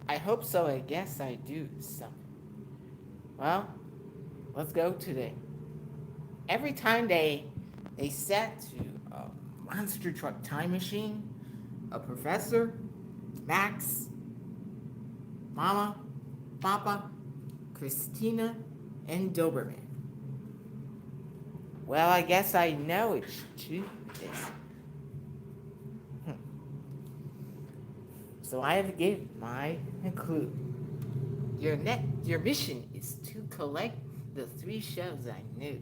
I hope so. I guess I do. So, well, let's go today. Every time they set to a monster truck time machine, a professor, Max, Mama, Papa, Christina, and Doberman. Well, I guess I know it's true. This. So I have given my clue. Your mission is to collect the three shells I knew.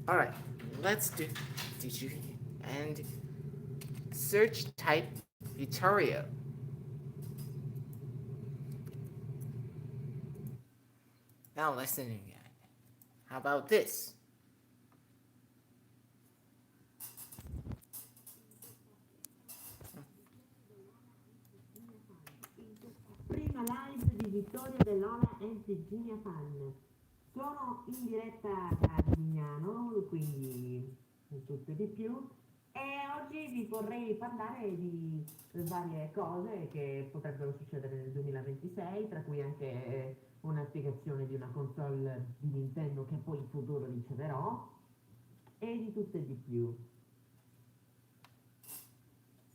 All right, let's do. Did you and search type Vittorio? Now listen again. How about this? Prima live di Vittorio dell'Ola e Virginia Fan. Sono in diretta da Mignano, quindi tutto e di più. E oggi vi vorrei parlare di varie cose che potrebbero succedere nel 2026, tra cui anche una spiegazione di una console di Nintendo che poi in futuro riceverò, e di tutto e di più.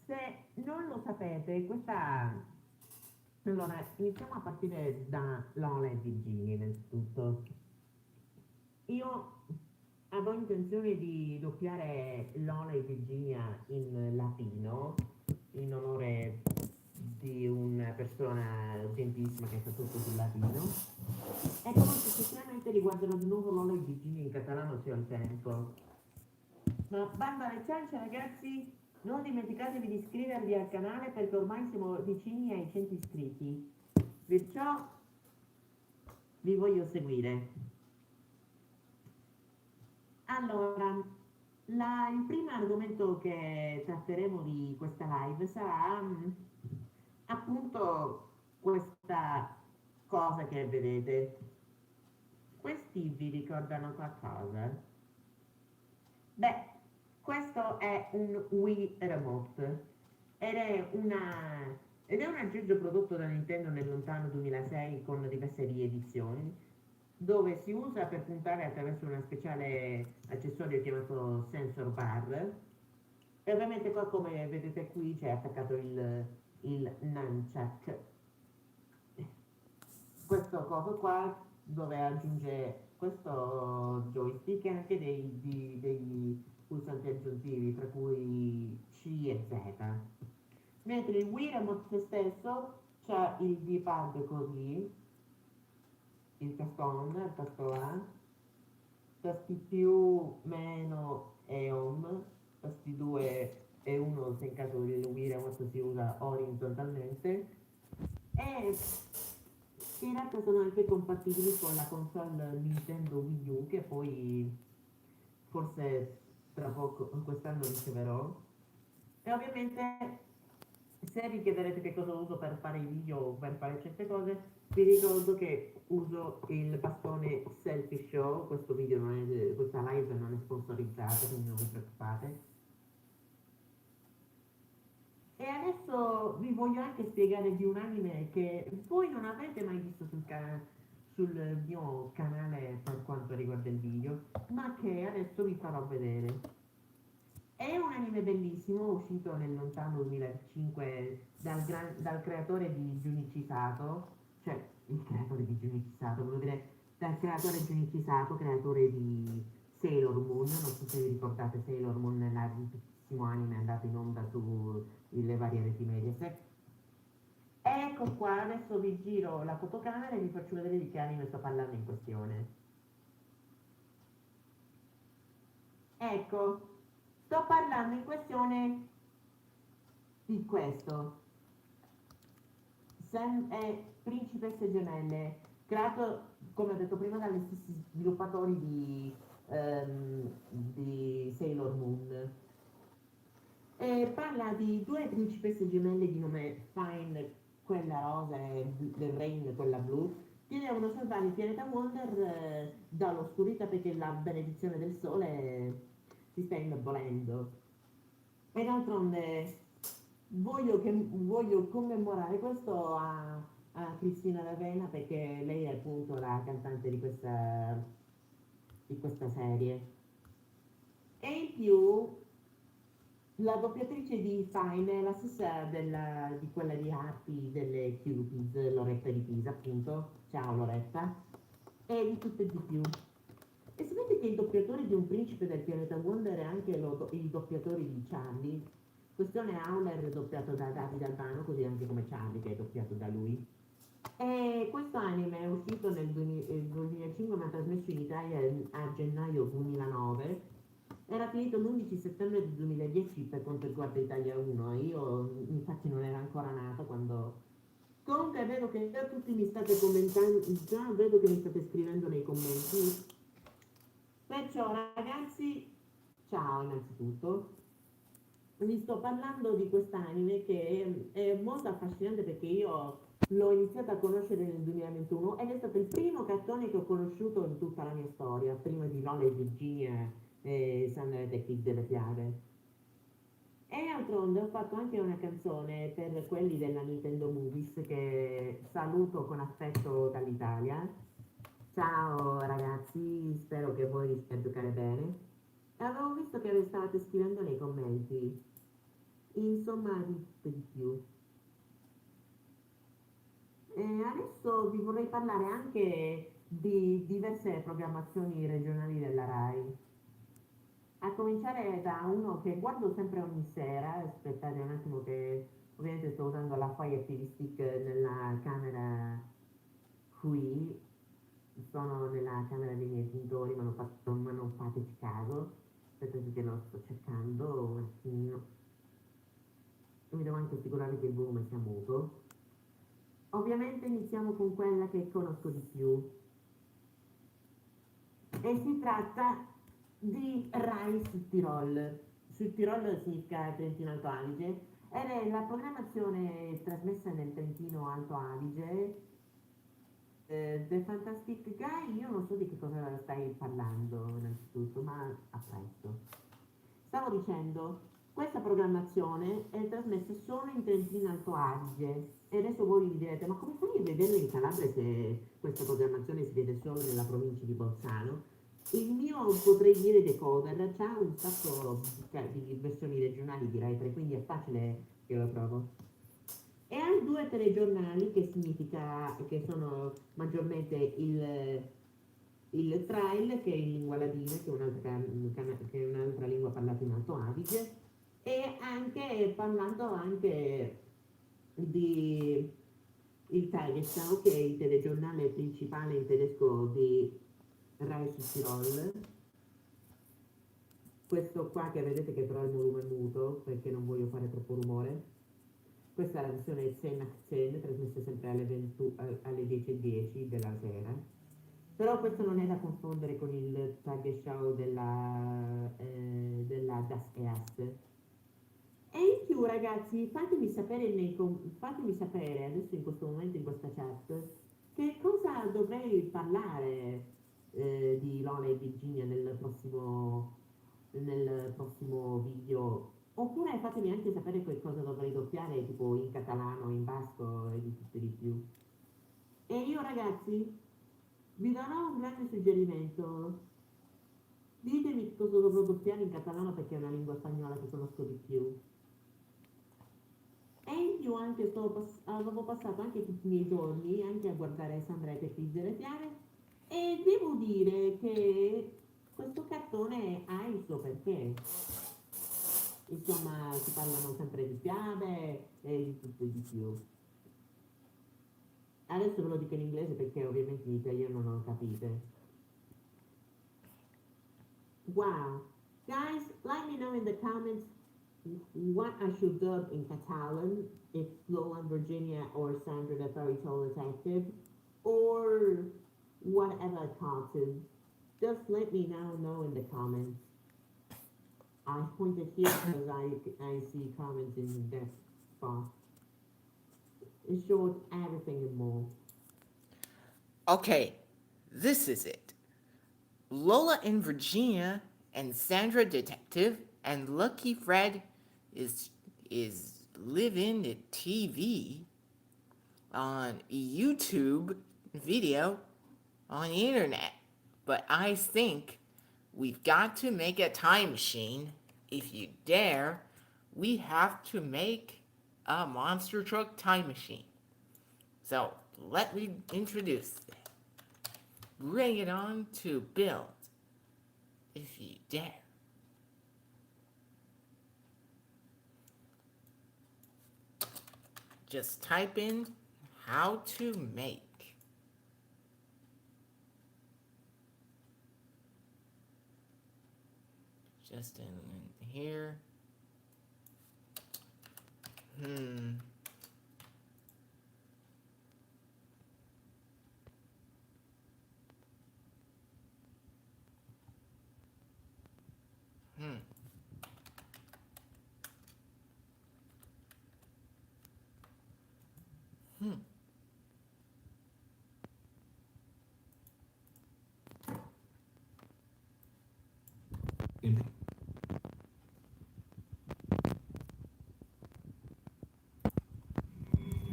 Se non lo sapete, questa... Allora, iniziamo a partire da Lola e Virginia, innanzitutto. Io avevo intenzione di doppiare Lola e Virginia in latino, in onore di una persona gentilissima che fa tutto sul latino. E come successivamente riguardano di nuovo Lola e Virginia in catalano se ho il tempo. Ma banda alle ciance ragazzi, non dimenticatevi di iscrivervi al canale perché ormai siamo vicini ai 100 iscritti. Perciò vi voglio seguire. Allora, il primo argomento che tratteremo di questa live sarà appunto questa cosa che vedete. Questi vi ricordano qualcosa? Beh, questo è un Wii Remote ed è, ed è un aggeggio prodotto da Nintendo nel lontano 2006 con diverse riedizioni, dove si usa per puntare attraverso una speciale accessorio chiamato sensor bar. E ovviamente qua come vedete qui c'è attaccato il nunchuck, questo coso qua dove aggiunge questo joystick e anche dei pulsanti aggiuntivi tra cui C e Z, mentre il Wii Remote stesso c'ha il D-pad così, il tasto on, il tasto A, tasti più, meno e home, tasti 2 e 1 se in caso il Wii Remote si usa orizzontalmente, e in realtà sono anche compatibili con la console Nintendo Wii U che poi forse tra poco, quest'anno riceverò. E ovviamente se vi chiederete che cosa uso per fare i video o per fare certe cose, vi ricordo che uso il bastone Selfie Show, questo video non è, questa live non è sponsorizzata, quindi non vi preoccupate. E adesso vi voglio anche spiegare di un anime che voi non avrete mai visto sul mio canale per quanto riguarda il video, ma che adesso vi farò vedere. È un anime bellissimo, uscito nel lontano 2005 dal creatore di Junichi Sato, cioè il creatore di Junichi Sato, volevo dire dal creatore Junichi Sato, creatore di Sailor Moon, non so se vi ricordate Sailor Moon, l'arripidissimo anime andato in onda sulle varie reti Mediaset. Ecco qua, adesso vi giro la fotocamera e vi faccio vedere di che anime sto parlando in questione. Ecco, sto parlando in questione di questo. Principesse gemelle, creato, come ho detto prima, dagli stessi sviluppatori di Sailor Moon. E parla di due principesse gemelle di nome Fine, quella rosa, e Rain, quella blu, che devono salvare il pianeta Wonder dall'oscurità perché la benedizione del sole si sta indebolendo. E d'altronde voglio commemorare questo a Cristina D'Avena perché lei è appunto la cantante di questa serie. E in più la doppiatrice di Fine è la stessa di quella di Happy delle Cupids, Loretta di Pisa, appunto. Ciao Loretta. E di tutto e di più. E sapete che il doppiatore di Un principe del pianeta Wonder è anche il doppiatore di Charlie? Questione Howler doppiato da Davide Albano, così anche come Charlie che è doppiato da lui. E questo anime è uscito nel 2005 ma trasmesso in Italia a gennaio 2009. Era finito l'11 settembre del 2010 per quanto riguarda Italia 1. Io infatti non ero ancora nata quando... Comunque vedo che già tutti mi state commentando, già vedo che mi state scrivendo nei commenti. Perciò ragazzi, ciao innanzitutto. Vi sto parlando di quest'anime che è molto affascinante perché io l'ho iniziato a conoscere nel 2021 ed è stato il primo cartone che ho conosciuto in tutta la mia storia, prima di Lola e Virginia e Sandra e Kid delle Fiabe. E d'altronde ho fatto anche una canzone per quelli della Nintendo Movies che saluto con affetto dall'Italia. Ciao ragazzi, spero che voi riusciate a giocare bene. E avevo visto che stavate scrivendo nei commenti. Insomma, di tutto e di più. E adesso vi vorrei parlare anche di diverse programmazioni regionali della RAI. A cominciare da uno che guardo sempre ogni sera, aspettate un attimo che ovviamente sto usando la Fire TV Stick nella camera qui, sono nella camera dei miei genitori, ma non fateci caso, aspettate che lo sto cercando un attimino, e mi devo anche assicurare che il volume sia muto. Ovviamente iniziamo con quella che conosco di più e si tratta di Rai Sud Tirol. Sud Tirol significa Trentino Alto Adige ed è la programmazione trasmessa nel Trentino Alto Adige. The Fantastic Guy, io non so di che cosa stai parlando innanzitutto, ma a presto. Stavo dicendo, questa programmazione è trasmessa solo in Trentino Alto Adige e adesso voi vi direte, ma come fai a vederlo in Calabria se questa programmazione si vede solo nella provincia di Bolzano? Il mio, potrei dire, decoder c'ha un sacco di versioni regionali di Rai 3, quindi è facile che lo trovo. E ha due telegiornali che significa che sono maggiormente il trail che è in lingua ladina, che è che è un'altra lingua parlata in Alto Adige, e anche parlando anche di il Tagesschau, che è il telegiornale principale in tedesco di Rai Süd Tirol. Questo qua che vedete che però il volume è muto perché non voglio fare troppo rumore. Questa è la versione 10 trasmessa sempre alle 10:10 della sera. Però questo non è da confondere con il Tagesschau della Das Erste. E in più ragazzi, fatemi sapere adesso in questo momento in questa chat che cosa dovrei parlare di Lola e Virginia nel prossimo video. Oppure fatemi anche sapere che cosa dovrei doppiare tipo in catalano, in basco e di tutto e di più. E io ragazzi vi darò un grande suggerimento. Ditemi che cosa dovrò doppiare in catalano perché è una lingua spagnola che conosco di più. E in più anche avevo passato anche tutti i miei giorni anche a guardare Sandra che friggere le fiamme e devo dire che questo cartone ha il suo perché. Insomma, si parlano sempre di fiabe e di tutto e di più. Adesso ve lo dico in inglese perché ovviamente in italiano non lo capite. Wow. Guys, let me know in the comments what I should dub in Catalan, if Lola Virginia or Sandra the Fairy Tale Detective, or whatever cartoon. Just let me know in the comments. I pointed here because I see comments in that spot. In short, everything and more. Okay, this is it. Lola and Virginia and Sandra Detective and Lucky Fred is live in the TV, on YouTube video, on the internet. But I think we've got to make a time machine. If you dare, we have to make a monster truck time machine. So let me introduce it. Bring it on to build. If you dare. Just type in how to make. Just in here. Hmm.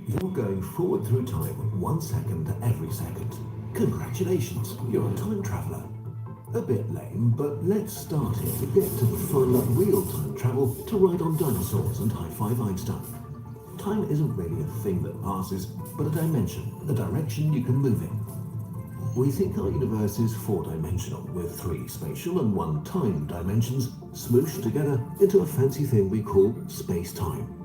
You're going forward through time 1 second every second. Congratulations, you're a time traveller. A bit lame, but let's start here to get to the fun of real time travel to ride on dinosaurs and high-five Einstein. Time isn't really a thing that passes, but a dimension, a direction you can move in. We think our universe is four-dimensional, with 3 spatial and 1 time dimensions smooshed together into a fancy thing we call space-time.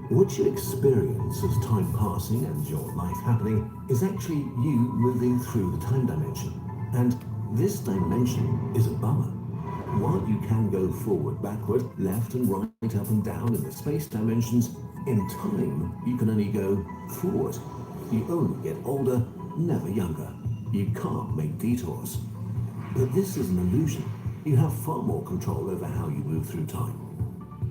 What you experience as time passing and your life happening is actually you moving through the time dimension. And this dimension is a bummer. While you can go forward, backward, left and right, up and down in the space dimensions, in time you can only go forward. You only get older, never younger. You can't make detours. But this is an illusion. You have far more control over how you move through time.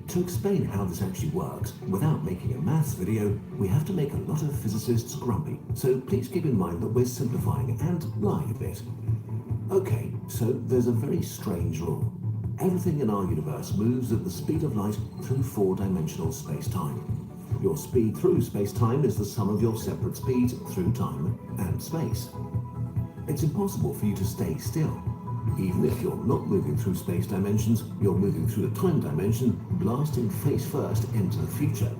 To explain how this actually works, without making a maths video, we have to make a lot of physicists grumpy, so please keep in mind that we're simplifying and lying a bit. Okay, so there's a very strange rule. Everything in our universe moves at the speed of light through 4-dimensional space-time. Your speed through space-time is the sum of your separate speeds through time and space. It's impossible for you to stay still. Even if you're not moving through space dimensions, you're moving through the time dimension, blasting face first into the future.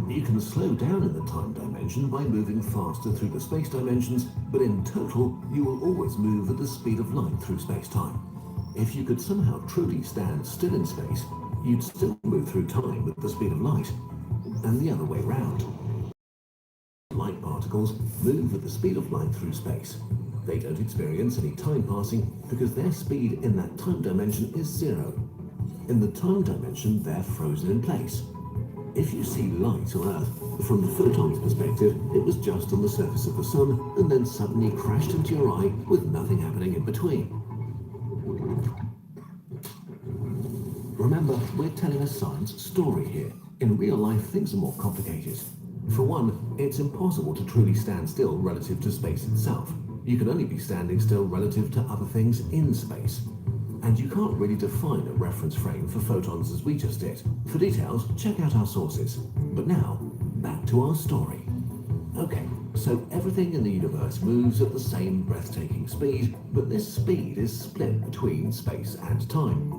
You can slow down in the time dimension by moving faster through the space dimensions, but in total, you will always move at the speed of light through space-time. If you could somehow truly stand still in space, you'd still move through time at the speed of light, and the other way round. Light particles move at the speed of light through space. They don't experience any time passing because their speed in that time dimension is 0. In the time dimension, they're frozen in place. If you see light on Earth, from the photon's perspective, it was just on the surface of the sun and then suddenly crashed into your eye with nothing happening in between. Remember, we're telling a science story here. In real life, things are more complicated. For one, it's impossible to truly stand still relative to space itself. You can only be standing still relative to other things in space. And you can't really define a reference frame for photons as we just did. For details, check out our sources. But now, back to our story. Okay, so everything in the universe moves at the same breathtaking speed, but this speed is split between space and time,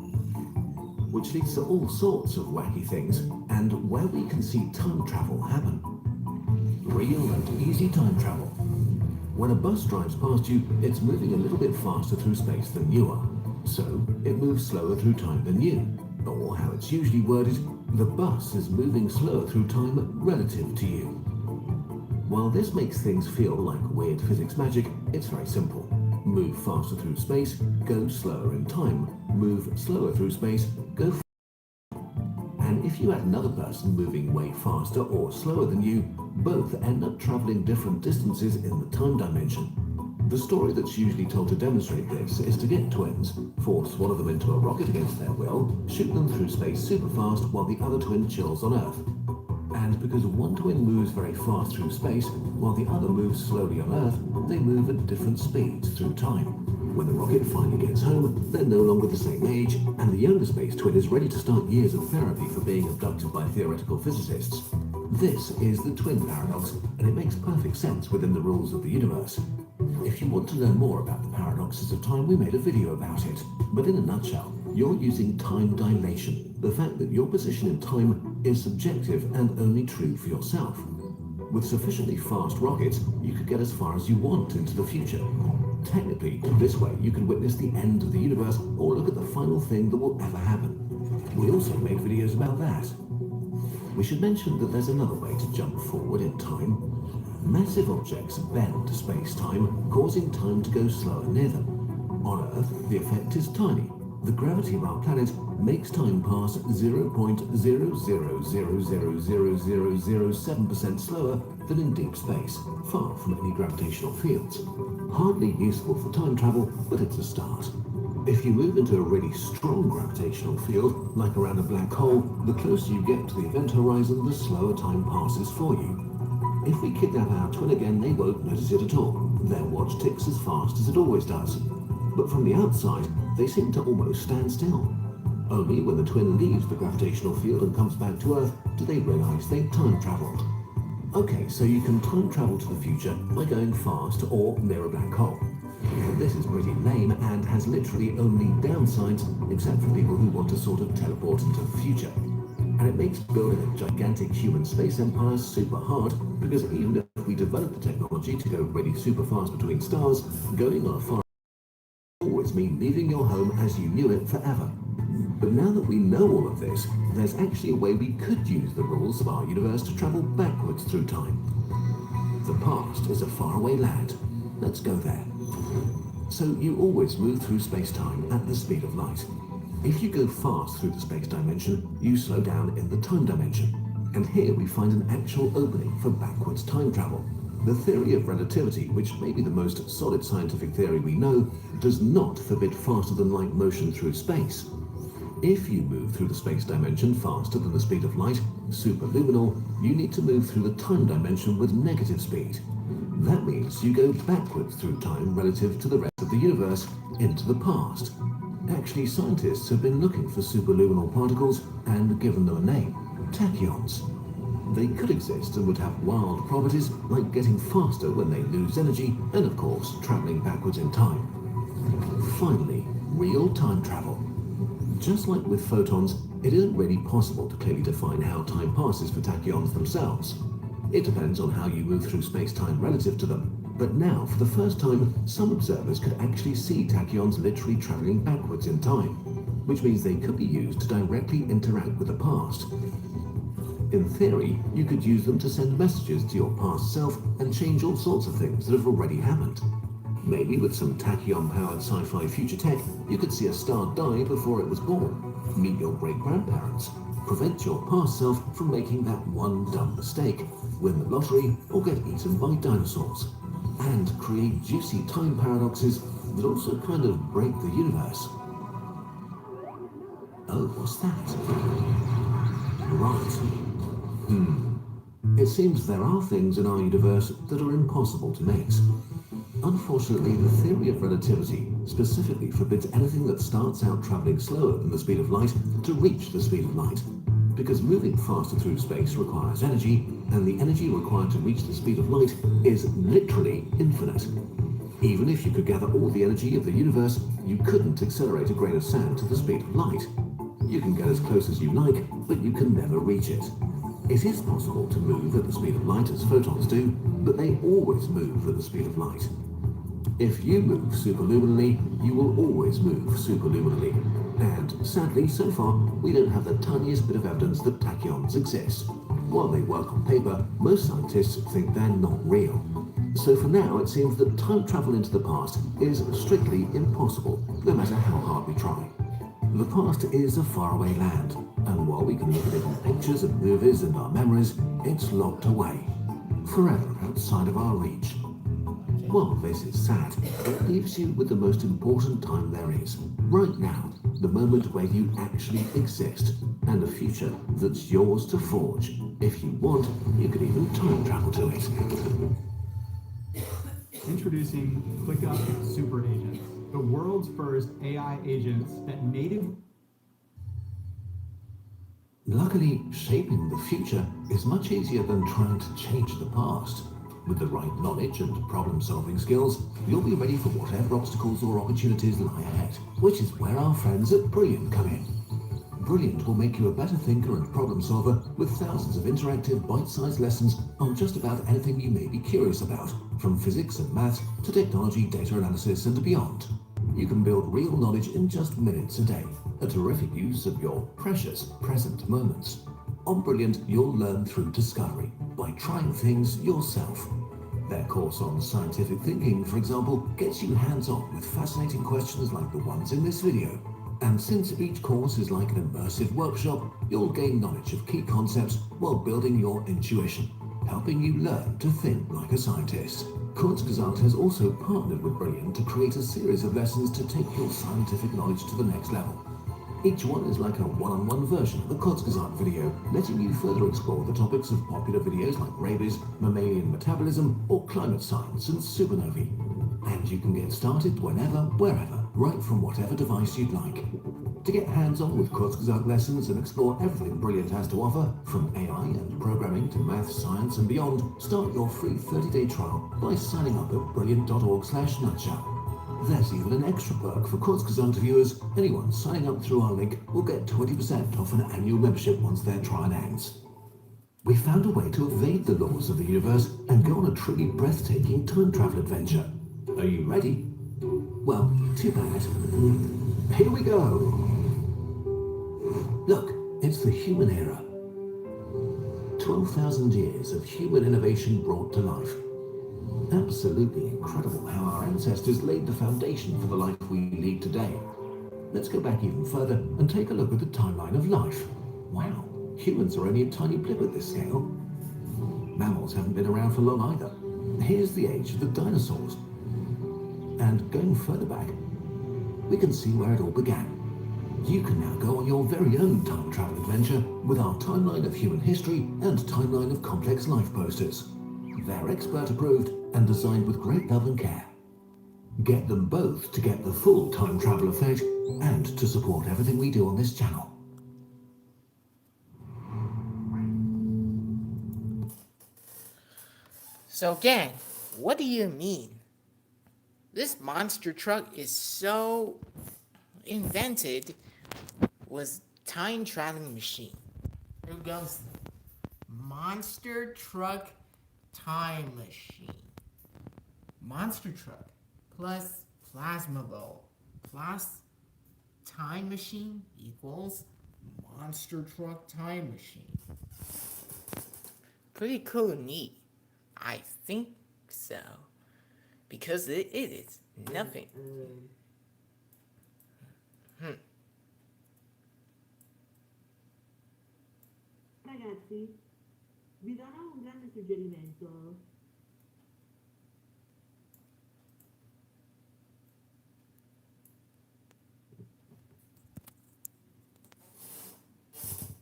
which leads to all sorts of wacky things, and where we can see time travel happen. Real and easy time travel. When a bus drives past you, it's moving a little bit faster through space than you are, so it moves slower through time than you. Or how it's usually worded, the bus is moving slower through time relative to you. While this makes things feel like weird physics magic, it's very simple. Move faster through space, go slower in time. Move slower through space, go and if you had another person moving way faster or slower than you, both end up traveling different distances in the time dimension. The story that's usually told to demonstrate this is to get twins, force one of them into a rocket against their will, shoot them through space super fast while the other twin chills on Earth. And because one twin moves very fast through space, while the other moves slowly on Earth, they move at different speeds through time. When the rocket finally gets home, they're no longer the same age, and the younger space twin is ready to start years of therapy for being abducted by theoretical physicists. This is the twin paradox, and it makes perfect sense within the rules of the universe. If you want to learn more about the paradoxes of time, we made a video about it. But in a nutshell, you're using time dilation, the fact that your position in time is subjective and only true for yourself. With sufficiently fast rockets, you could get as far as you want into the future. Technically, this way you can witness the end of the universe or look at the final thing that will ever happen. We also made videos about that. We should mention that there's another way to jump forward in time. Massive objects bend space-time, causing time to go slower near them. On Earth, the effect is tiny. The gravity of our planet makes time pass 0.00000007% slower than in deep space, far from any gravitational fields. Hardly useful for time travel, but it's a start. If you move into a really strong gravitational field, like around a black hole, the closer you get to the event horizon, the slower time passes for you. If we kidnap our twin again, they won't notice it at all. Their watch ticks as fast as it always does. But from the outside, they seem to almost stand still. Only when the twin leaves the gravitational field and comes back to Earth do they realize they've time traveled. Okay, so you can time travel to the future by going fast or near a black hole. This is pretty lame and has literally only downsides, except for people who want to sort of teleport into the future. And it makes building a gigantic human space empire super hard, because even if we develop the technology to go really super fast between stars, going on a far always mean leaving your home as you knew it forever. But now that we know all of this, there's actually a way we could use the rules of our universe to travel backwards through time. The past is a faraway land. Let's go there. So you always move through space-time at the speed of light. If you go fast through the space dimension, you slow down in the time dimension. And here we find an actual opening for backwards time travel. The theory of relativity, which may be the most solid scientific theory we know, does not forbid faster than light motion through space. If you move through the space dimension faster than the speed of light, superluminal, you need to move through the time dimension with negative speed. That means you go backwards through time relative to the rest of the universe into the past. Actually, scientists have been looking for superluminal particles and given them a name, tachyons. They could exist and would have wild properties like getting faster when they lose energy and, of course, traveling backwards in time. Finally, real time travel. Just like with photons, it isn't really possible to clearly define how time passes for tachyons themselves. It depends on how you move through space-time relative to them. But now, for the first time, some observers could actually see tachyons literally traveling backwards in time, which means they could be used to directly interact with the past. In theory, you could use them to send messages to your past self and change all sorts of things that have already happened. Maybe with some tachyon-powered sci-fi future tech, you could see a star die before it was born, meet your great-grandparents, prevent your past self from making that one dumb mistake, win the lottery, or get eaten by dinosaurs, and create juicy time paradoxes that also kind of break the universe. Oh, what's that? Right. It seems there are things in our universe that are impossible to mix. Unfortunately, the theory of relativity specifically forbids anything that starts out traveling slower than the speed of light to reach the speed of light, because moving faster through space requires energy, and the energy required to reach the speed of light is literally infinite. Even if you could gather all the energy of the universe, you couldn't accelerate a grain of sand to the speed of light. You can get as close as you like, but you can never reach it. It is possible to move at the speed of light as photons do, but they always move at the speed of light. If you move superluminally, you will always move superluminally. And sadly, so far, we don't have the tiniest bit of evidence that tachyons exist. While they work on paper, most scientists think they're not real. So for now, it seems that time travel into the past is strictly impossible, no matter how hard we try. The past is a faraway land, and while we can look at it in pictures and movies and our memories, it's locked away, forever outside of our reach. While this is sad, it leaves you with the most important time there is, right now, the moment where you actually exist, and a future that's yours to forge. If you want, you can even time travel to it. Introducing ClickUp Super Agents, the world's first AI agents that native Luckily, shaping the future is much easier than trying to change the past. With the right knowledge and problem-solving skills, you'll be ready for whatever obstacles or opportunities lie ahead, which is where our friends at Brilliant come in. Brilliant will make you a better thinker and problem solver with thousands of interactive, bite-sized lessons on just about anything you may be curious about, from physics and maths to technology, data analysis and beyond. You can build real knowledge in just minutes a day, a terrific use of your precious present moments. On Brilliant, you'll learn through discovery, by trying things yourself. Their course on scientific thinking, for example, gets you hands-on with fascinating questions like the ones in this video. And since each course is like an immersive workshop, you'll gain knowledge of key concepts while building your intuition, helping you learn to think like a scientist. Kurzgesagt has also partnered with Brilliant to create a series of lessons to take your scientific knowledge to the next level. Each one is like a one-on-one version of the Kurzgesagt video, letting you further explore the topics of popular videos like rabies, mammalian metabolism, or climate science and supernovae. And you can get started whenever, wherever, right from whatever device you'd like. To get hands-on with Kurzgesagt lessons and explore everything Brilliant has to offer, from AI and programming to math, science and beyond, start your free 30-day trial by signing up at brilliant.org/nutshell. There's even an extra perk for Kurzgesagt viewers. Anyone signing up through our link will get 20% off an annual membership once their trial ends. We found a way to evade the laws of the universe and go on a truly breathtaking time travel adventure. Are you ready? Well, too bad. Here we go! Look, it's the human era. 12,000 years of human innovation brought to life. Absolutely incredible how our ancestors laid the foundation for the life we lead today. Let's go back even further and take a look at the timeline of life. Wow, humans are only a tiny blip at this scale. Mammals haven't been around for long either. Here's the age of the dinosaurs. And going further back, we can see where it all began. You can now go on your very own time travel adventure with our timeline of human history and timeline of complex life posters. They're expert approved and designed with great love and care. Get them both to get the full time travel effect and to support everything we do on this channel. So again, what do you mean? This monster truck is so invented was time traveling machine. Here goes monster truck time machine. Monster truck plus plasma ball plus time machine equals monster truck time machine. Pretty cool and neat. I think so. Because it is nothing. Ragazzi, vi darò un grande suggerimento.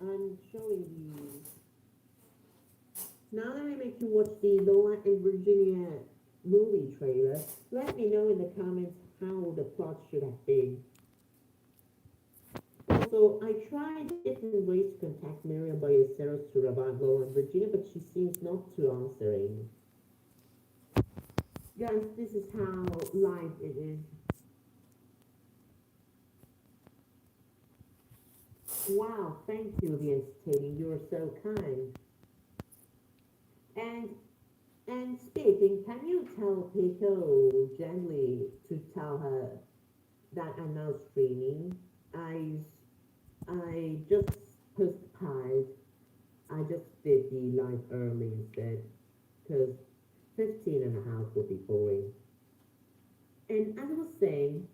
I'm showing you. Now that I make you watch the Lola and Virginia movie trailer, let me know in the comments how the plot should have been. Also, I tried different ways to contact Miriam Ballesteros to about Lola and Virginia, but she seems not to answering. Guys, this is how live it is. Wow, thank you, the entertaining. You're so kind. And speaking, can you tell Pico gently to tell her that I'm now streaming? I just postponed. I just did the live early instead, because 15 and a half would be boring. And as I was saying,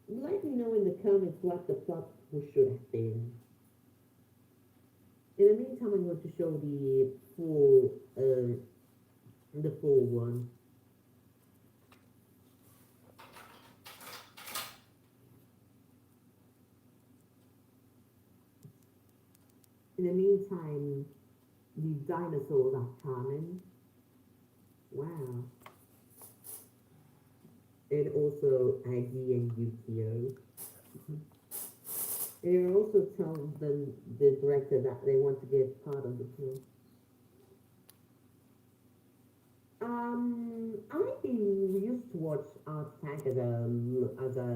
let me know in the comments what the plot should have been. In the meantime, I'm going to show the full one. In the meantime, the dinosaurs are coming. Wow. And also Aggie and Yukio. They also tell the director that they want to get part of the film. I used to watch Art Attack as a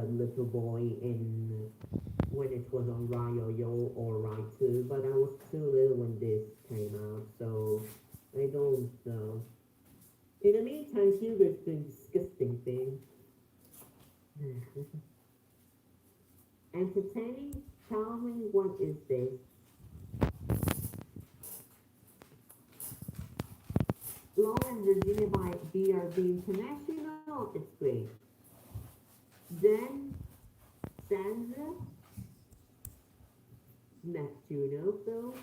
little boy in when it was on Yo or Rai 2, but I was too little when this came out, so I don't know. In the meantime, Hugo's doing disgusting things. Entertaining? Tell me what is this? Law and Virginia by BRB International? It's great. Then Sandra Neptuno film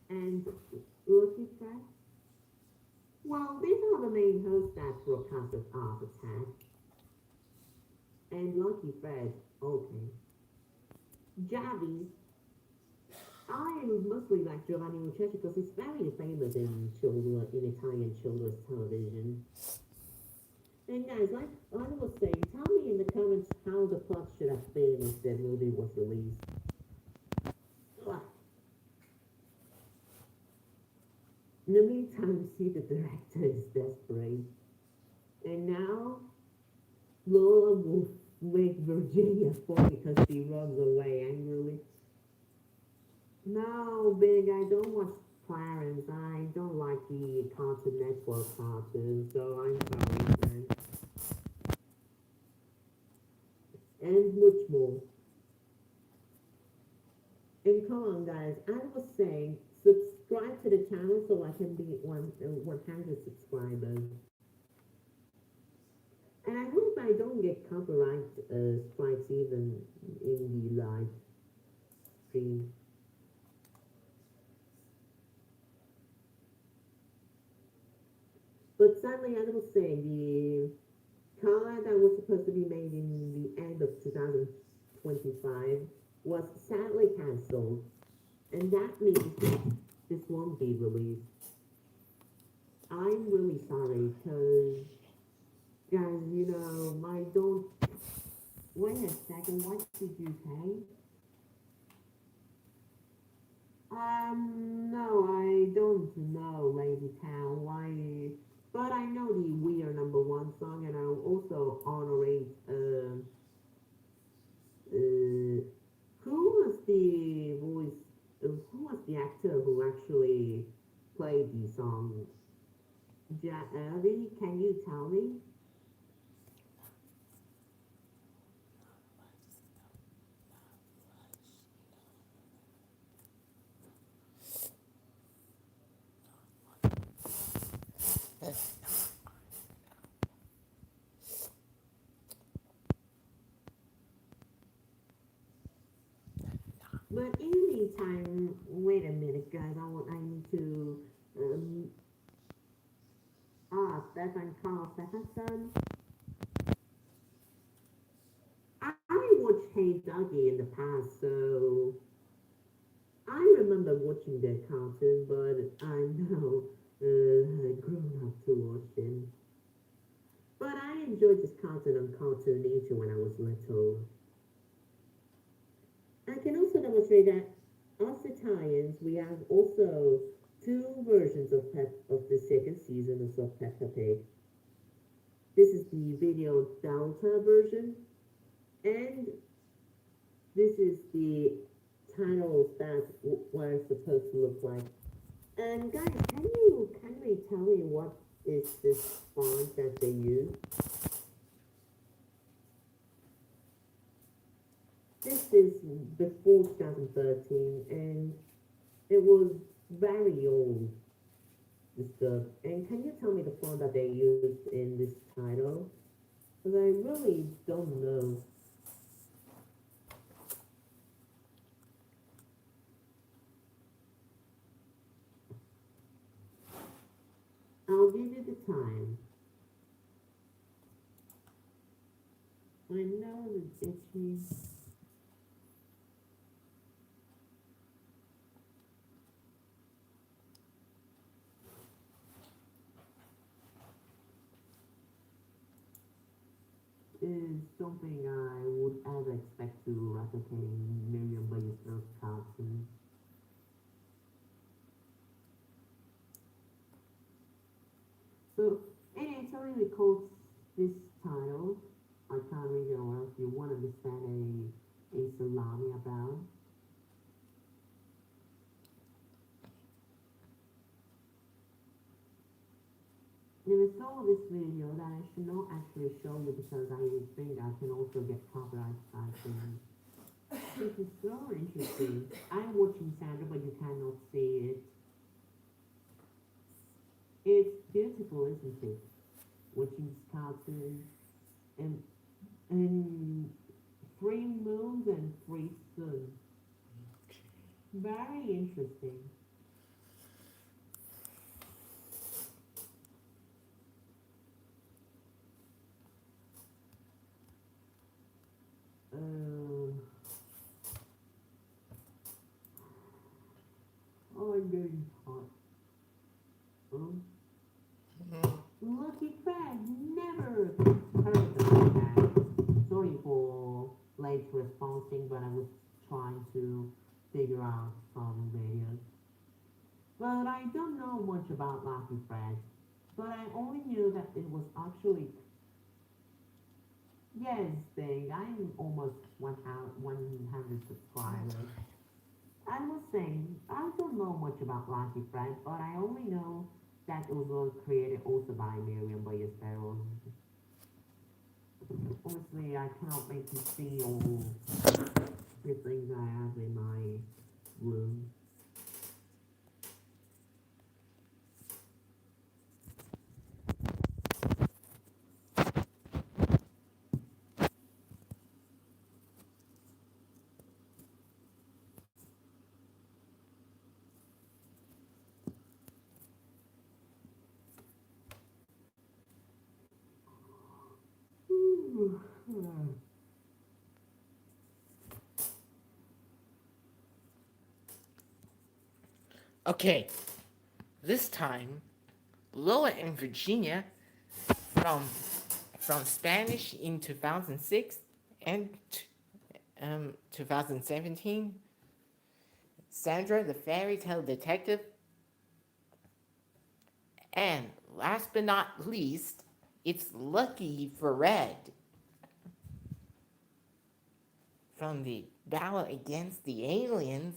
and Lucky Fred. Well, these are the main hosts that broadcast of Art Attack. And Lucky Fred, okay. Javi, I mostly like Giovanni Muccetti because he's very famous in Italian children's television. And guys, like I was saying, tell me in the comments how the plot should have been if the movie was released. Ugh. In the meantime, we see the director is desperate. And now, Lola will make Virginia fall because she runs away angrily. No, Big, I don't watch Clarence. I don't like the Cartoon Network cartoons, so I'm sorry, friend. And much more. And come on, guys, I was saying, subscribe to the channel so I can be 100 subscribers. And I hope I don't get copyright strikes even in the live stream. But sadly, as I was saying, the car that was supposed to be made in the end of 2025 was sadly cancelled. And that means that this won't be released. I'm really sorry because, guys, I don't. Wait a second, what did you say? No, I don't know, Lady Town. Why? But I know the We Are Number One song, and I'll also honorate. Who was the voice? Who was the actor who actually played the song? Avi, can you tell me? But in the meantime, wait a minute, guys. I need to. Um, Stefan Carl Stephenson. I watched Hey Doggy in the past, so I remember watching that cartoon, but I'm now grown up to watch them. But I enjoyed this cartoon on Cartoon Nature when I was little. I can also demonstrate that us Italians, we have also two versions of the second season of Peppa Pig. This is the Video Delta version, and this is the titles that were supposed to look like. And guys, can you tell me what is this font that they use? This is before 2013, and it was very old, the stuff. And can you tell me the font that they used in this title? Because I really don't know. I'll give you the time. I know it's itchy. is something I would ever expect to replicate in Miriam Ballesteros cartoons. So, anyway, it's really cool this title. I can't read it or else you won't understand a salami about. There is all this video that I should not actually show you because I think I can also get copyright strikes. This is so interesting. I'm watching Sandra, but you cannot see it. It's beautiful, isn't it? Watching this cartoon and and three moons and three suns. Very interesting. Uh, oh, I'm getting hot. Oh, Lucky Fred, never heard of that. Sorry for late responding, but I was trying to figure out some videos. But I don't know much about Lucky Fred. But I only knew that it was actually yes, thing. I'm almost 100 subscribers. I was saying I don't know much about Lucky Fred, but I only know that it was created also by Miriam Ballesteros. Honestly, I cannot make you see all the things I have in my room. Okay, this time, Lola and Virginia from Spanish in 2006 and 2017. Sandra, the fairy tale detective, and last but not least, it's Lucky for Red from the Battle Against the Aliens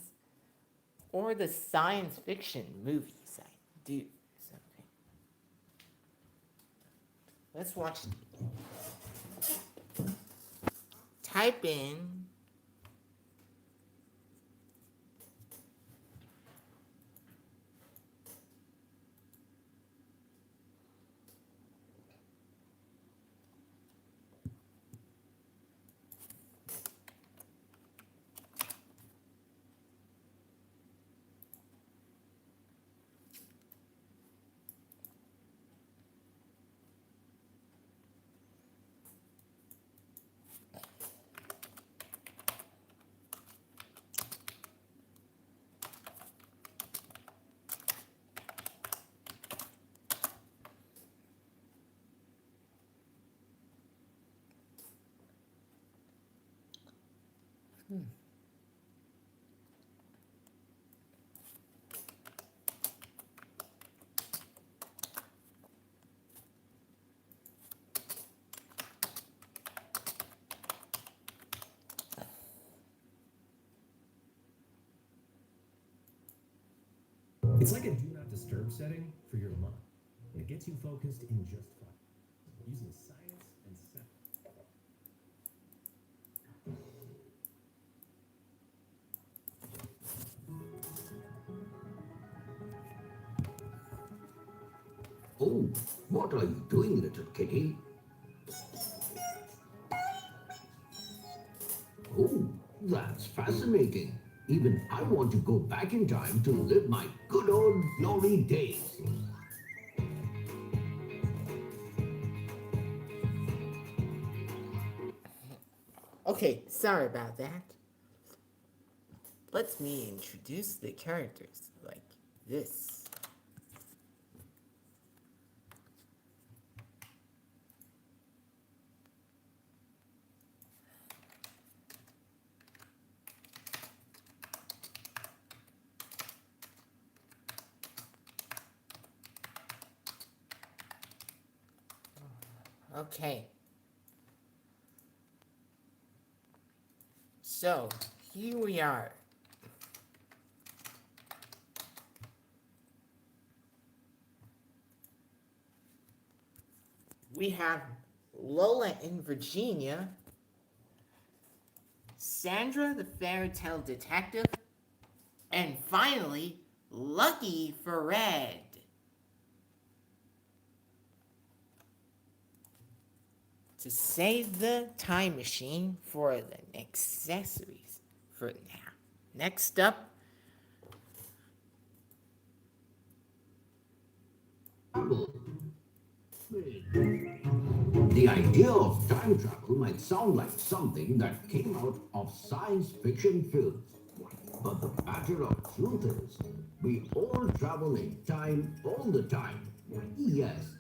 or the science fiction movies. I do something. Let's watch. Type in It's like a do not disturb setting for your mind, and it gets you focused in just fine. Using science and sound. Oh, what are you doing, little kitty? Oh, that's fascinating. Even I want to go back in time to live my good old glory days. Okay, sorry about that. Let me introduce the characters like this. Okay. So, here we are. We have Lola in Virginia, Sandra the fairy tale detective, and finally, Lucky for Red. To save the time machine for the accessories for now. Next up, The idea of time travel might sound like something that came out of science fiction films. But the matter of truth is, we all travel in time all the time. Yes,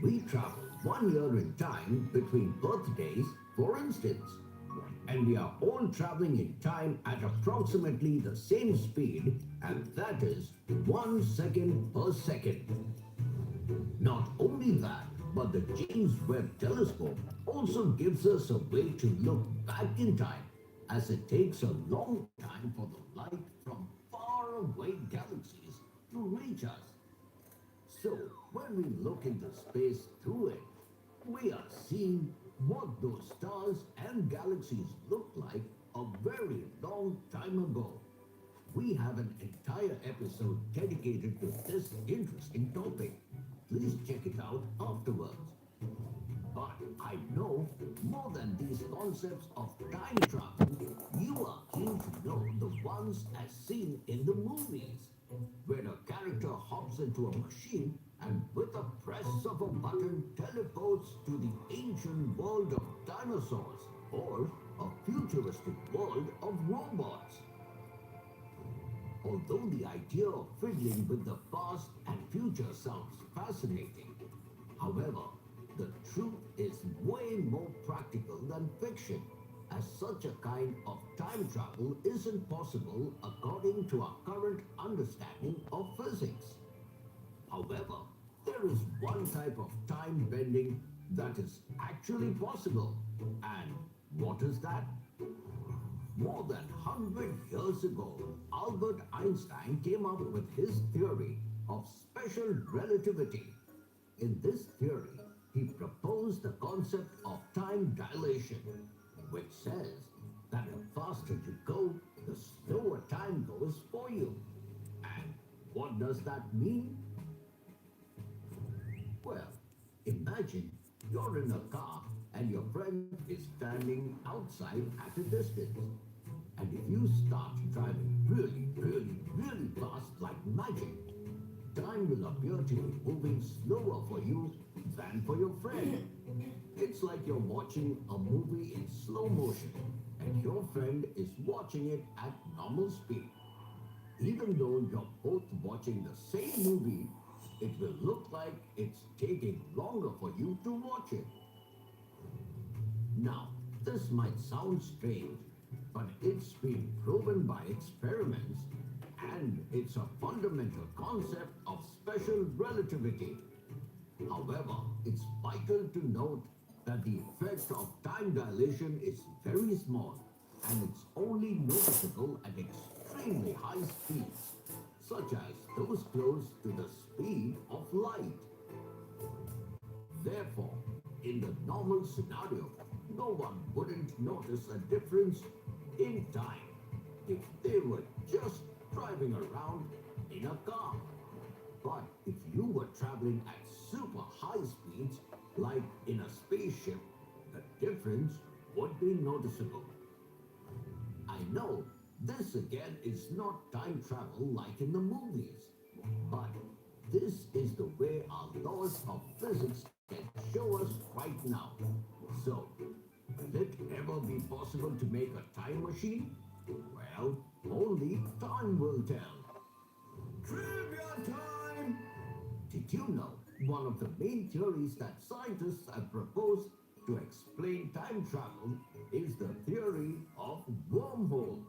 we travel 1 year in time between birthdays, for instance. And we are all traveling in time at approximately the same speed, and that is 1 second per second. Not only that, but the James Webb Telescope also gives us a way to look back in time, as it takes a long time for the light from faraway galaxies to reach us. So, when we look into space through it, we are seeing what those stars and galaxies looked like a very long time ago. We have an entire episode dedicated to this interesting topic. Please check it out afterwards. But I know more than these concepts of time travel, you are keen to know the ones as seen in the movies, where a character hops into a machine and with a press of a button teleports to the ancient world of dinosaurs or a futuristic world of robots. Although the idea of fiddling with the past and future sounds fascinating, however, the truth is way more practical than fiction, as such a kind of time travel isn't possible according to our current understanding of physics. However, there is one type of time bending that is actually possible. And what is that? More than 100 years ago, Albert Einstein came up with his theory of special relativity. In this theory, he proposed the concept of time dilation, which says that the faster you go, the slower time goes for you. And what does that mean? Well, imagine you're in a car and your friend is standing outside at a distance. And if you start driving really fast like magic, time will appear to be moving slower for you than for your friend. It's like you're watching a movie in slow motion and your friend is watching it at normal speed. Even though you're both watching the same movie, it will look like it's taking longer for you to watch it. Now, this might sound strange, but it's been proven by experiments and it's a fundamental concept of special relativity. However, it's vital to note that the effect of time dilation is very small and it's only noticeable at extremely high speeds, such as those close to the speed of light. Therefore, in the normal scenario, no one wouldn't notice a difference in time if they were just driving around in a car. But if you were traveling at super high speeds, like in a spaceship, the difference would be noticeable. I know this again is not time travel like in the movies, but this is the way our laws of physics can show us right now. So, will it ever be possible to make a time machine? Well, only time will tell. Trivia time! Did you know one of the main theories that scientists have proposed to explain time travel is the theory of wormholes?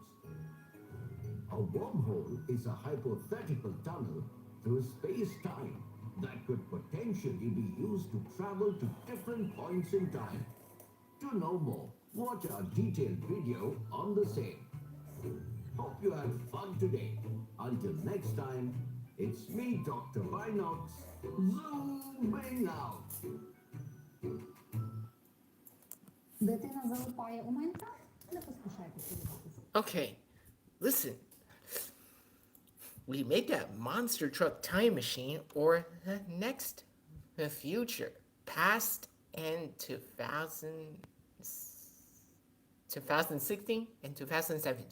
A wormhole is a hypothetical tunnel through space-time that could potentially be used to travel to different points in time. To know more, watch our detailed video on the same. Hope you had fun today. Until next time, it's me, Dr. Binox, zooming out. Дитина залипає у Майнкрафт, не поспішайте подивитися. Okay, listen. We made that monster truck time machine, or the next, the future, past and 2016 and 2017.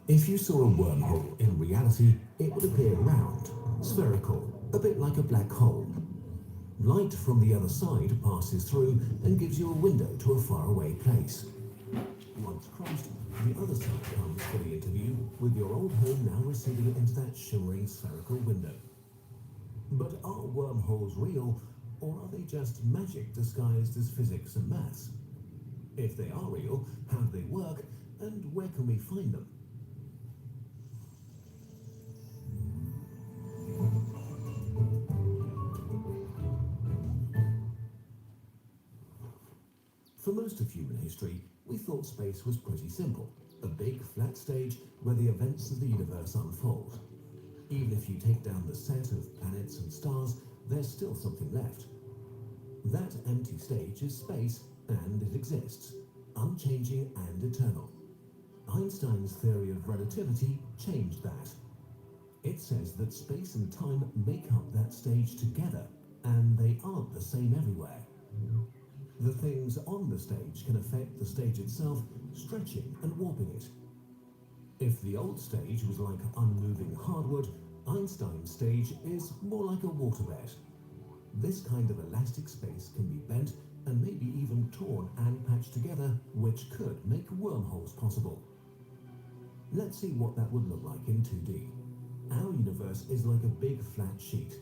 If you saw a wormhole in reality, it would appear round, spherical, a bit like a black hole. Light from the other side passes through and gives you a window to a faraway place. Once crossed, the other side comes fully into view, with your old home now receding into that shimmering spherical window. But are wormholes real, or are they just magic disguised as physics and maths? If they are real, how do they work, and where can we find them? For most of human history, we thought space was pretty simple, a big flat stage where the events of the universe unfold. Even if you take down the set of planets and stars, there's still something left. That empty stage is space, and it exists, unchanging and eternal. Einstein's theory of relativity changed that. It says that space and time make up that stage together, and they aren't the same everywhere. The things on the stage can affect the stage itself, stretching and warping it. If the old stage was like unmoving hardwood, Einstein's stage is more like a waterbed. This kind of elastic space can be bent and maybe even torn and patched together, which could make wormholes possible. Let's see what that would look like in 2D. Our universe is like a big flat sheet.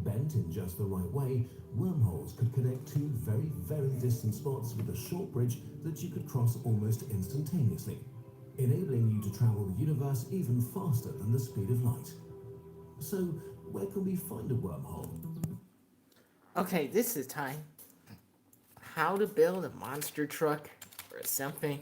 Bent in just the right way, wormholes could connect two very, very distant spots with a short bridge that you could cross almost instantaneously, enabling you to travel the universe even faster than the speed of light. So, where can we find a wormhole? Okay, this is time. How to build a monster truck or something.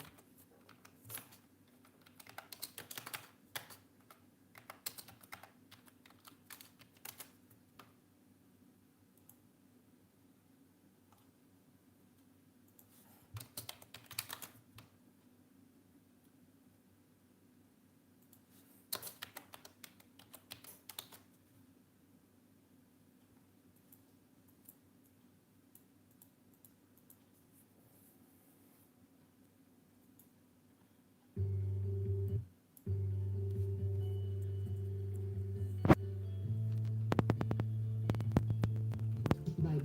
By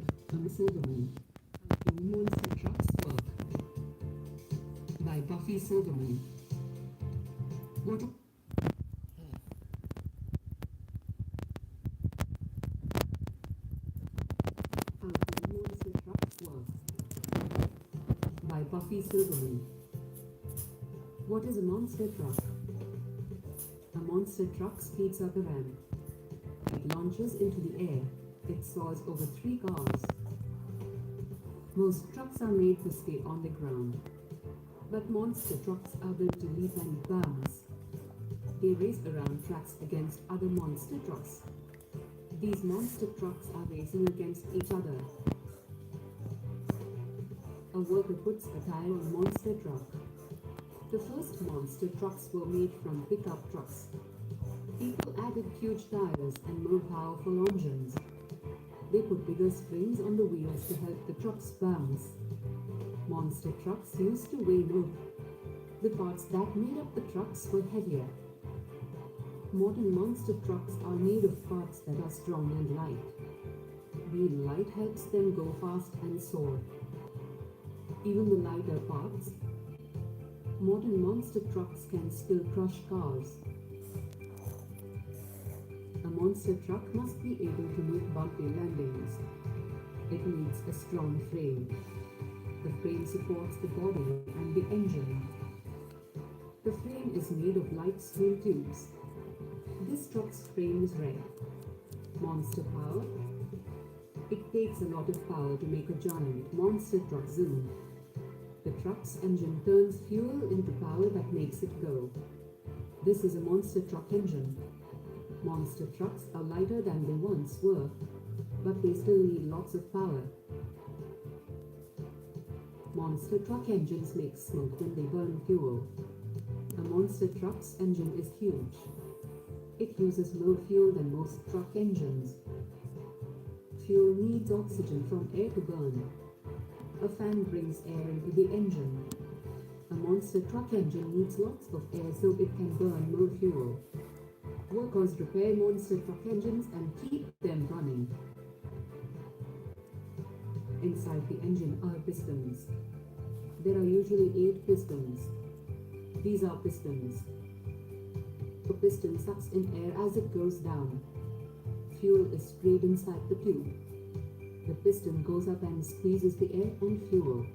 Silverman. Monster Trucks Work. By Buffy Silverman. What? Monster Trucks Work. By Buffy Silverman. What is a monster truck? A monster truck speeds up a ramp. It launches into the air. It soars over 3 cars. Most trucks are made to stay on the ground, but monster trucks are built to leap and bounce. They race around tracks against other monster trucks. These monster trucks are racing against each other. A worker puts a tire on a monster truck. The first monster trucks were made from pickup trucks. People added huge tires and more powerful engines. They put bigger springs on the wheels to help the trucks bounce. Monster trucks used to weigh more. The parts that made up the trucks were heavier. Modern monster trucks are made of parts that are strong and light. Being light helps them go fast and soar. Even the lighter parts. Modern monster trucks can still crush cars. monster truck must be able to make bumpy landings. It needs a strong frame. The frame supports the body and the engine. The frame is made of light steel tubes. This truck's frame is red. Monster power. It takes a lot of power to make a giant monster truck zoom. The truck's engine turns fuel into power that makes it go. This is a monster truck engine. Monster trucks are lighter than they once were, but they still need lots of power. Monster truck engines make smoke when they burn fuel. A monster truck's engine is huge. It uses more fuel than most truck engines. Fuel needs oxygen from air to burn. A fan brings air into the engine. A monster truck engine needs lots of air so it can burn more fuel. Workers repair monster truck engines and keep them running. Inside the engine are pistons. There are usually 8 pistons. These are pistons. A piston sucks in air as it goes down. Fuel is sprayed inside the tube. The piston goes up and squeezes the air and fuel.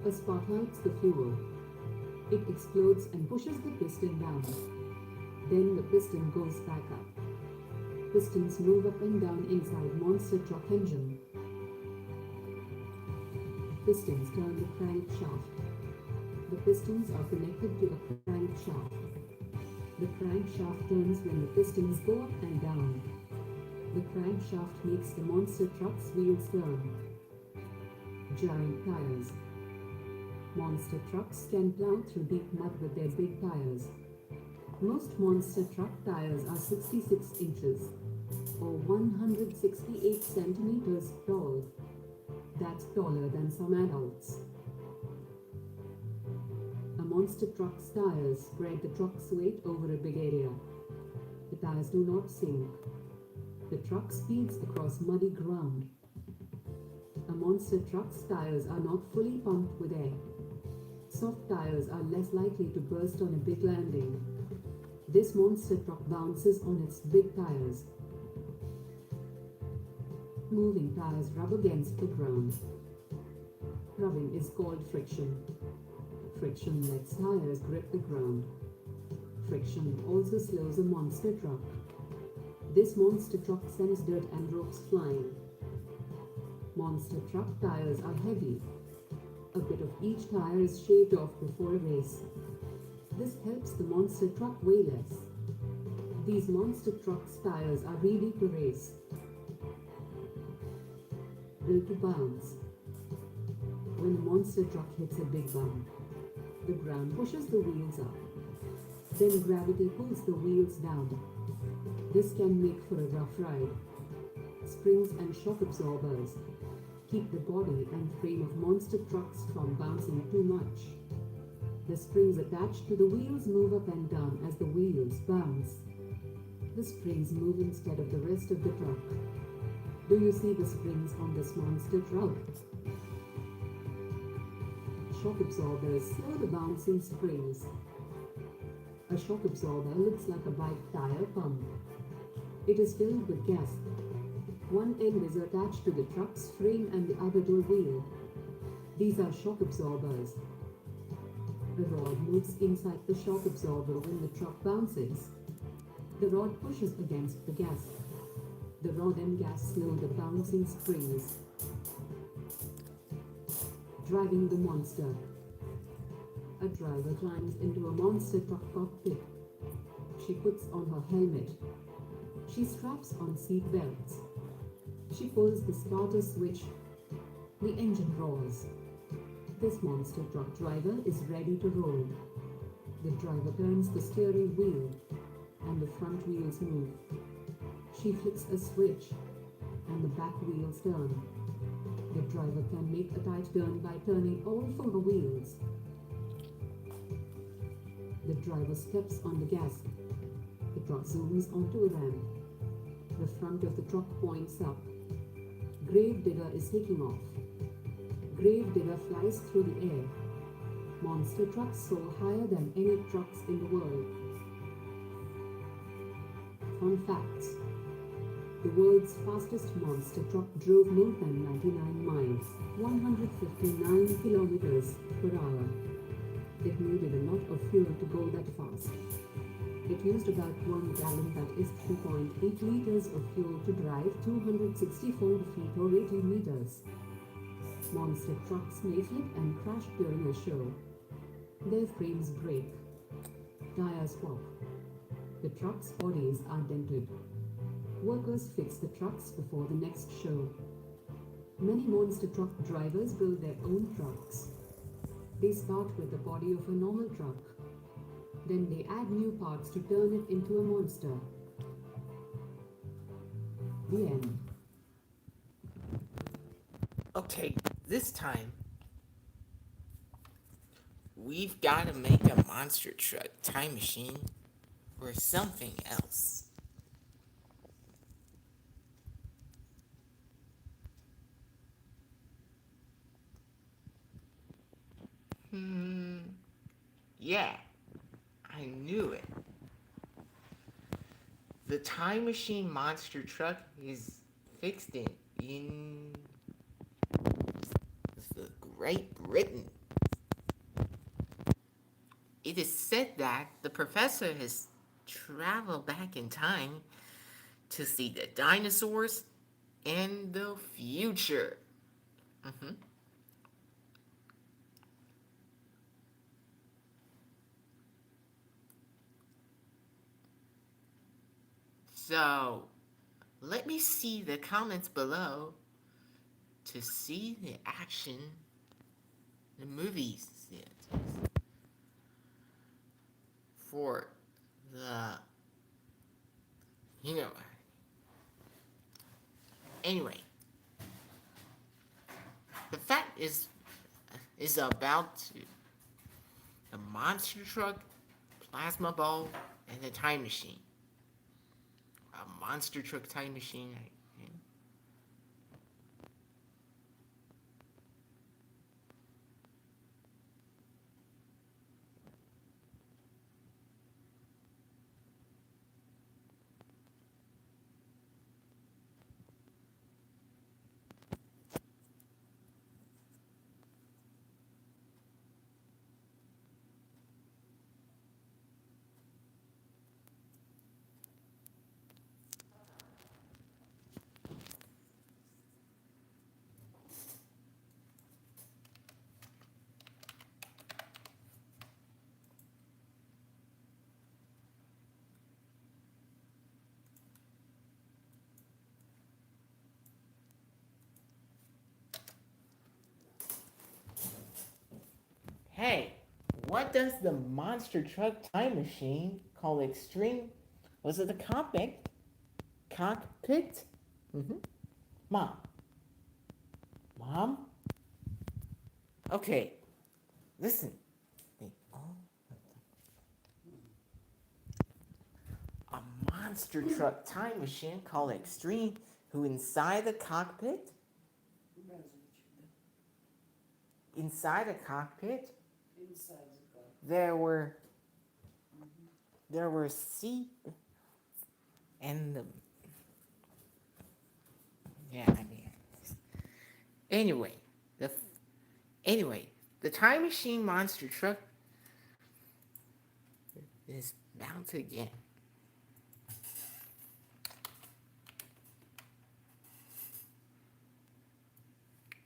A spark lights the fuel. It explodes and pushes the piston down. Then the piston goes back up. Pistons move up and down inside monster truck engine. Pistons turn the crankshaft. The pistons are connected to a crankshaft. The crankshaft turns when the pistons go up and down. The crankshaft makes the monster truck's wheels turn. Giant tires. Monster trucks can plow through deep mud with their big tires. Most monster truck tires are 66 inches or 168 centimeters tall. That's taller than some adults. A monster truck's tires spread the truck's weight over a big area. The tires do not sink. The truck speeds across muddy ground. A monster truck's tires are not fully pumped with air. Soft tires are less likely to burst on a big landing. This monster truck bounces on its big tires. Moving tires rub against the ground. Rubbing is called friction. Friction lets tires grip the ground. Friction also slows a monster truck. This monster truck sends dirt and rocks flying. Monster truck tires are heavy. A bit of each tire is shaved off before a race. This helps the monster truck weigh less. These monster truck's tires are ready to race. Built to bounce. When a monster truck hits a big bump, the ground pushes the wheels up. Then gravity pulls the wheels down. This can make for a rough ride. Springs and shock absorbers keep the body and frame of monster trucks from bouncing too much. The springs attached to the wheels move up and down as the wheels bounce. The springs move instead of the rest of the truck. Do you see the springs on this monster truck? Shock absorbers slow the bouncing springs. A shock absorber looks like a bike tire pump. It is filled with gas. One end is attached to the truck's frame and the other to a wheel. These are shock absorbers. A rod moves inside the shock absorber when the truck bounces. The rod pushes against the gas. The rod and gas slow the bouncing springs. Driving the monster. A driver climbs into a monster truck cockpit. She puts on her helmet. She straps on seat belts. She pulls the starter switch. The engine roars. This monster truck driver is ready to roll. The driver turns the steering wheel and the front wheels move. She flicks a switch and the back wheels turn. The driver can make a tight turn by turning all 4 wheels. The driver steps on the gas. The truck zooms onto a ramp. The front of the truck points up. Gravedigger is taking off. Gravedigger flies through the air. Monster trucks soar higher than any trucks in the world. Fun facts. The world's fastest monster truck drove more than 99 miles, 159 kilometers per hour. It needed a lot of fuel to go that fast. It used about 1 gallon, that is 3.8 liters of fuel to drive 264 feet or 80 meters. Monster trucks may flip and crash during a show. Their frames break. Tires pop. The trucks' bodies are dented. Workers fix the trucks before the next show. Many monster truck drivers build their own trucks. They start with the body of a normal truck. Then they add new parts to turn it into a monster. The end. Okay, this time we've got to make a monster truck time machine or something else. Yeah, I knew it. The time machine monster truck is fixed in the Great Britain. It is said that the professor has traveled back in time to see the dinosaurs in the future. Mhm. So, let me see the comments below to see the action, the movies for the, you know, anyway, the fact is about the monster truck, plasma ball, and the time machine. A monster truck time machine. Hey, what does the monster truck time machine called Extreme? Was it the cockpit? Cockpit? Mm-hmm. Mom. Mom? Okay, listen. A monster truck time machine called Extreme, who inside the cockpit? Inside the cockpit? There were seat and the, yeah, I mean, anyway, the time machine monster truck is bound to again.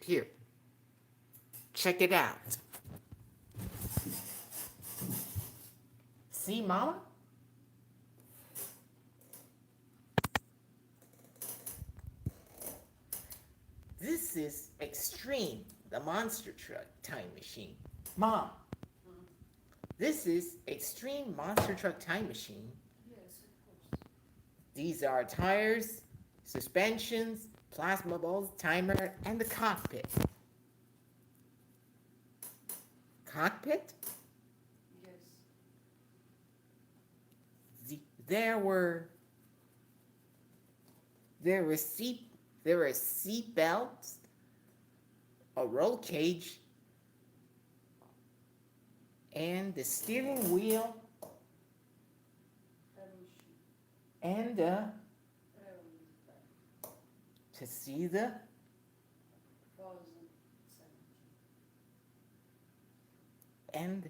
Here, check it out. See, Mama? This is Extreme, the monster truck time machine. Mom, this is Extreme monster truck time machine. These are tires, suspensions, plasma balls, timer, and the cockpit. Cockpit? There were seat belts, a roll cage, and the steering wheel, and to see the 2017. end.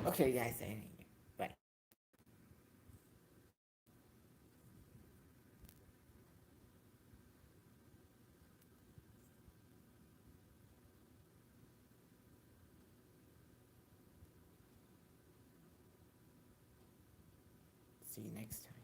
Okay, guys, anyway, bye. See you next time.